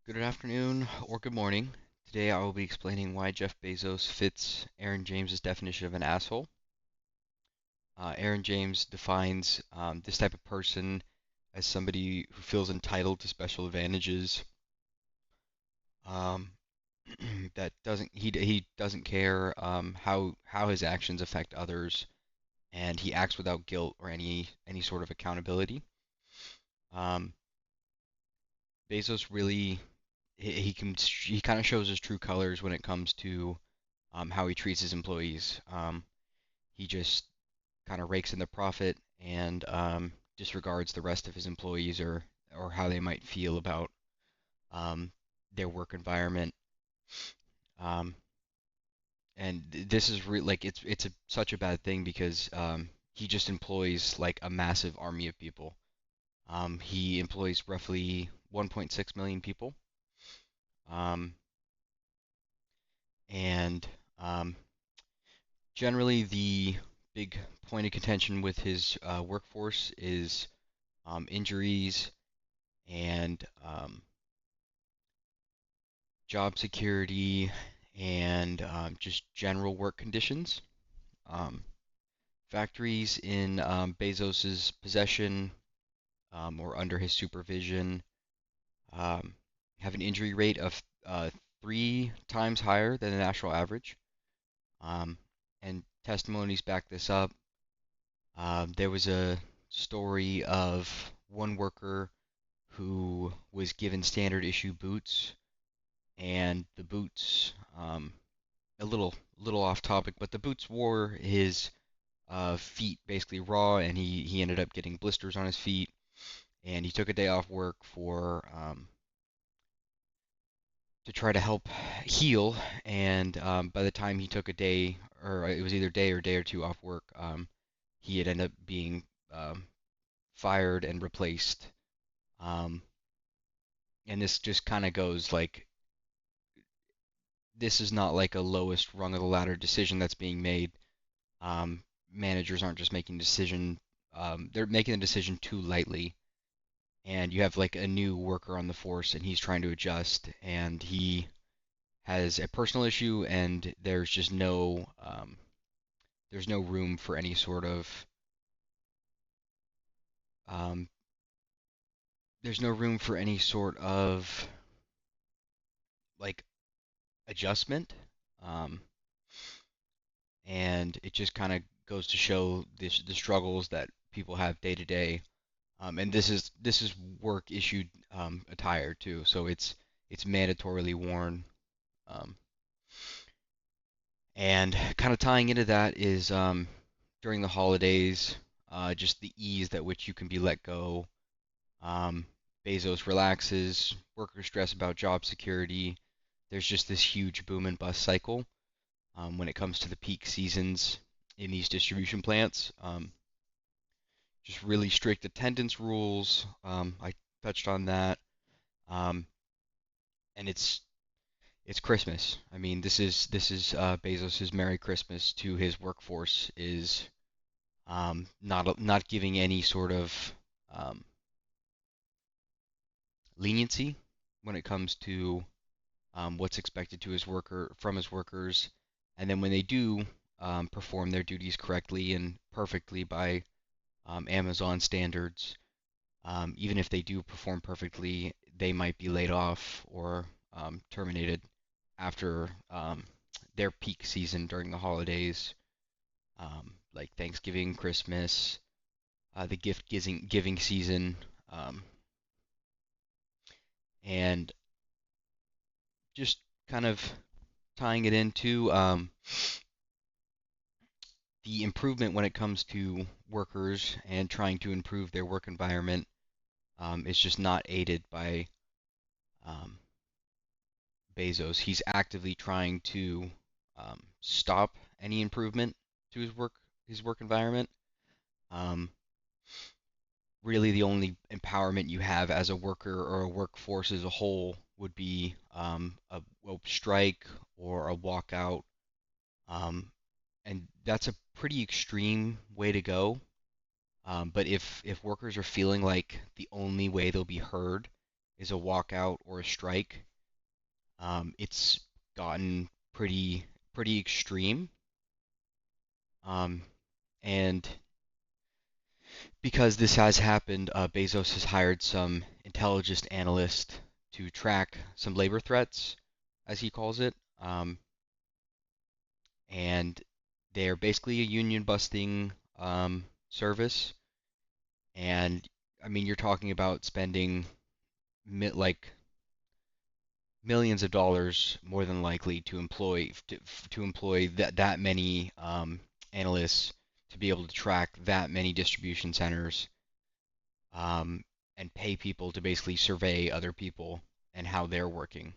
Good afternoon or good morning. Today I will be explaining why Jeff Bezos fits Aaron James's definition of an asshole. Aaron James defines this type of person as somebody who feels entitled to special advantages, um, that he doesn't care how his actions affect others, and he acts without guilt or any sort of accountability. Um, Bezos really he kind of shows his true colors when it comes to how he treats his employees. He just kind of rakes in the profit and disregards the rest of his employees or how they might feel about um, their work environment. Um, and this is like such a bad thing because he just employs like a massive army of people. He employs roughly 1.6 million people. Um, and um, Generally, the big point of contention with his workforce is injuries and job security and just general work conditions. Um, Factories in Bezos's possession or under his supervision um, have an injury rate of 3 times higher than the national average. Um, and testimonies back this up. There was a story of one worker who was given standard issue boots, and the boots, a little off topic, but the boots wore his feet basically raw, and he ended up getting blisters on his feet, and he took a day off work for to try to help heal, and by the time he took a day, or it was either day or two off work, he had ended up being um, fired and replaced. Um, and this just kind of goes like this is not like a lowest rung of the ladder decision that's being made. Managers aren't just making a decision; they're making the decision too lightly. And you have like a new worker on the force, and he's trying to adjust, and he has a personal issue, and there's no room for any sort of um, there's no room for any sort of like adjustment. Um, and it just kind of goes to show the struggles that people have day to day. And this is work issued attire too, so it's mandatorily worn. Um, and kind of tying into that is during the holidays, just the ease at which you can be let go. Um, Bezos relaxes, workers stress about job security. There's just this huge boom and bust cycle when it comes to the peak seasons in these distribution plants. Just really strict attendance rules. I touched on that. Um, and it's Christmas. I mean, this is Bezos's Merry Christmas to his workforce is not giving any sort of um, leniency when it comes to what's expected to his worker from his workers, and then when they do perform their duties correctly and perfectly by Amazon standards, even if they do perform perfectly, they might be laid off or terminated after their peak season during the holidays, like Thanksgiving, Christmas, the gift giving season, um, and just kind of tying it into the improvement when it comes to workers and trying to improve their work environment is just not aided by um, Bezos. He's actively trying to stop any improvement to his work environment. Um, Really, the only empowerment you have as a worker or a workforce as a whole would be a strike or a walkout, um, and that's a pretty extreme way to go. But if workers are feeling like the only way they'll be heard is a walkout or a strike. It's gotten pretty extreme. Um, and because this has happened, Bezos has hired some intelligence analyst to track some labor threats, as he calls it. And they're basically a union busting service. And I mean, you're talking about spending like millions of dollars more than likely to employ that many analysts to be able to track that many distribution centers, um, and pay people to basically survey other people and how they're working.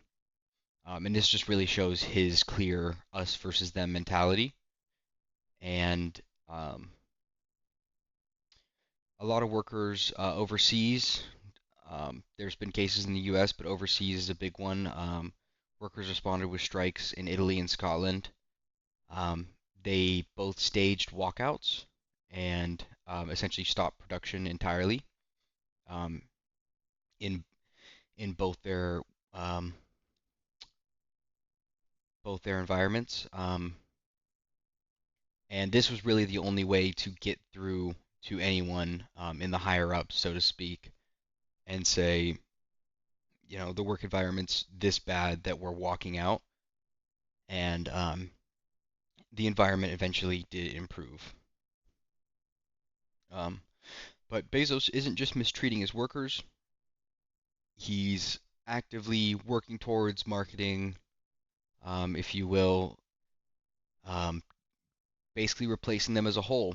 And this just really shows his clear us versus them mentality. And a lot of workers overseas. There's been cases in the U.S., but overseas is a big one. Workers responded with strikes in Italy and Scotland. Um, they both staged walkouts and essentially stopped production entirely um, in in um, both their environments. And this was really the only way to get through to anyone in the higher ups, so to speak, and say, the work environment's this bad that we're walking out. And the environment eventually did improve. Um, but Bezos isn't just mistreating his workers, he's actively working towards marketing, if you will, um, basically replacing them as a whole.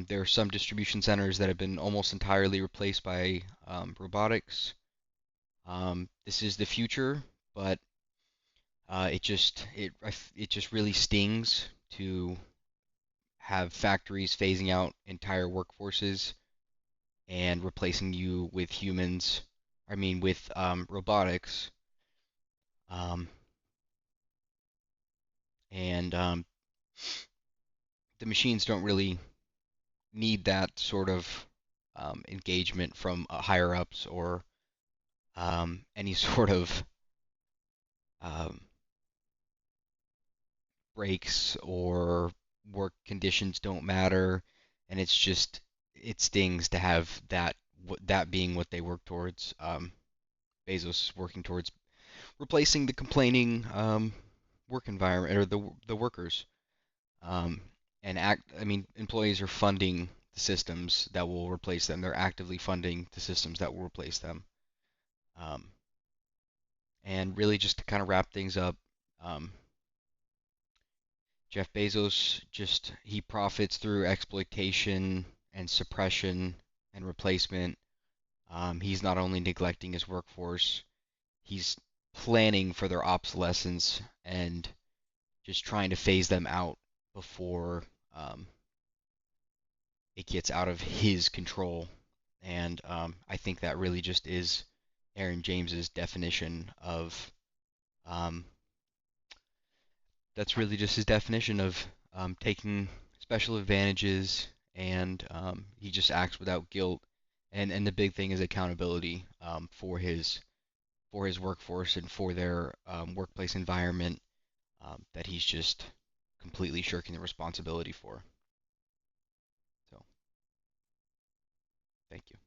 There are some distribution centers that have been almost entirely replaced by robotics. This is the future, but it just really stings to have factories phasing out entire workforces and replacing you with humans. I mean, with robotics. Um, and the machines don't really need that sort of engagement from higher ups or any sort of um, breaks or work conditions don't matter, and it stings to have that being what they work towards. Bezos is working towards replacing the complaining work environment or the workers. Um, I mean, employees are funding the systems that will replace them. They're actively funding the systems that will replace them. Um, and really, just to kind of wrap things up, um, Jeff Bezos he profits through exploitation and suppression and replacement. He's not only neglecting his workforce, he's planning for their obsolescence and just trying to phase them out before it gets out of his control. And I think that really just is Aaron James's definition of um, that's really just his definition of taking special advantages, and he just acts without guilt. And the big thing is accountability for his workforce and for their workplace environment that he's just completely shirking the responsibility for. So, thank you.